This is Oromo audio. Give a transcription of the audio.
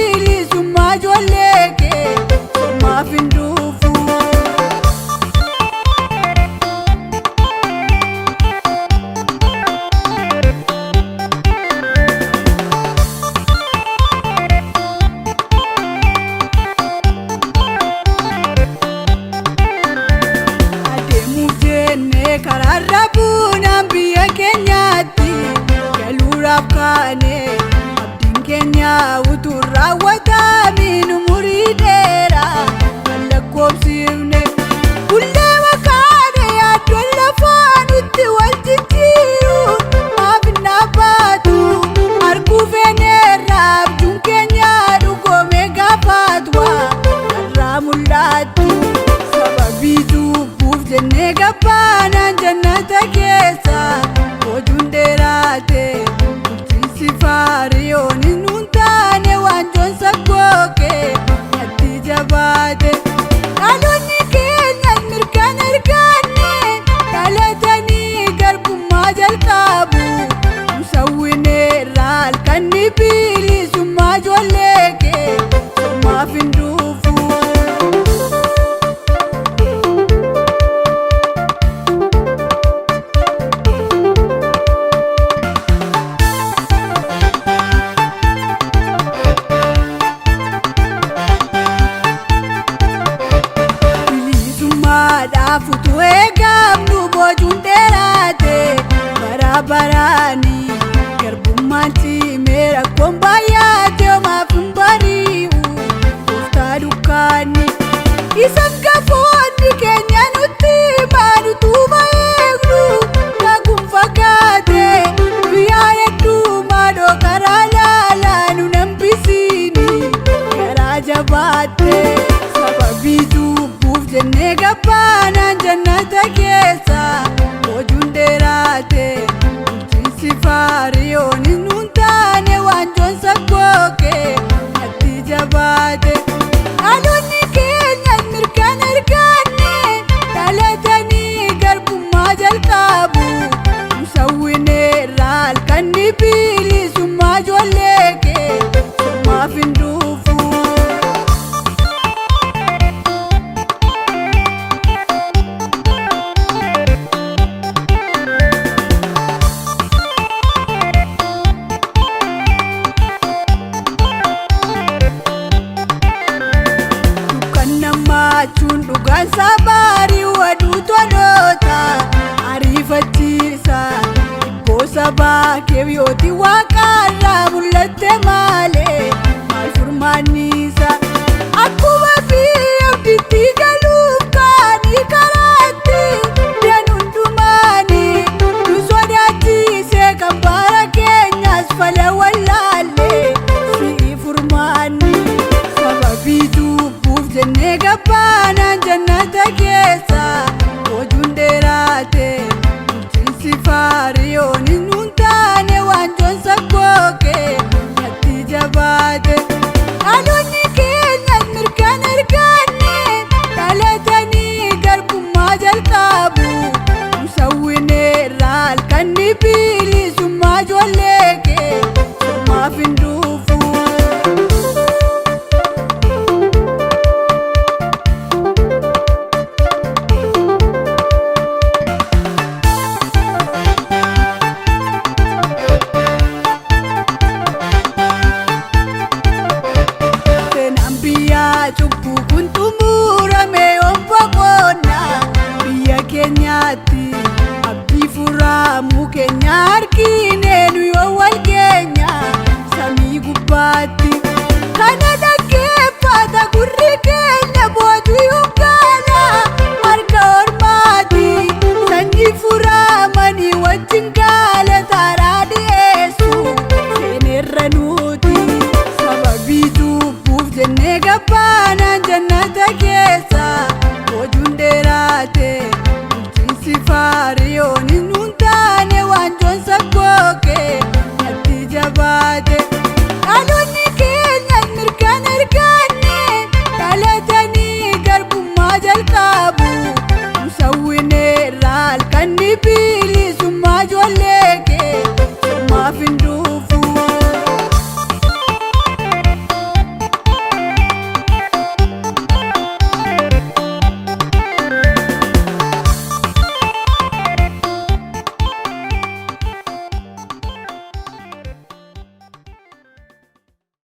bilisummaa ijoollee kee maaf hin dhufu. Adeemuuf jennee karaarra buunaan biyya keenyaatti galuudhaaf kaanee abdiin keenya utuu raawwatamiin umurii dheeraa kan lakkoofsifne hullee makaane yaaddoon lafaa nutti wal jijjiiru maaf hin dhaabbatu arguu feeneerraa abjuun keenya dhugoomee gaafatwa irraa mul'attu sababii cubbuuf jennee gabbaanaan jannata keessa hojuun dheeraate bulchiinsi faariyoon nuun taane waanjoon saggooqee natti jabaate dhaloonni keenya mirgaan arganne dhalatanii garbummaa jalqabu musawwineerraa halkanni bilisummaa ijoollee kee maaf hin dhufu. Bilisummaadhaaf utuu eegamnu bocuun dheeraate bara baraanii garbummaan cimee rakkoon baay'ate homaaf hin bari'u gooftaa dukkaanni isaan gafoonni keenya nutti himan utuma eegnu naguun fagaate guyyaa hedduumaa karaa laalaa nu hambisiini garaa jabaatte sababii cubbuuf jennee gabbaanaan jannata keessa hojuun dheeraate bulchiinsi faariyoon nuun taane waanjoon saggooqee natti jabaate dhaloonni keenya mirgaan arganne dhalatanii garbummaa jalqabu musawwineerraa halkanni bilisummaa ijoollee kee maaf hin dhufu. Namaachuun dhugaan sabaarii waduu toloota ariifachiisa ibboo sabaa keewyooti waaqarraa mul'atte malee maal furmaanniisa akkuma biyya abdiitti galuuf kaanii karaatti dan hundumaanii nu sodaachise kan bara keenyas fala wallaallee si'i furmaanni sababii cubbuuf jennee gabbaa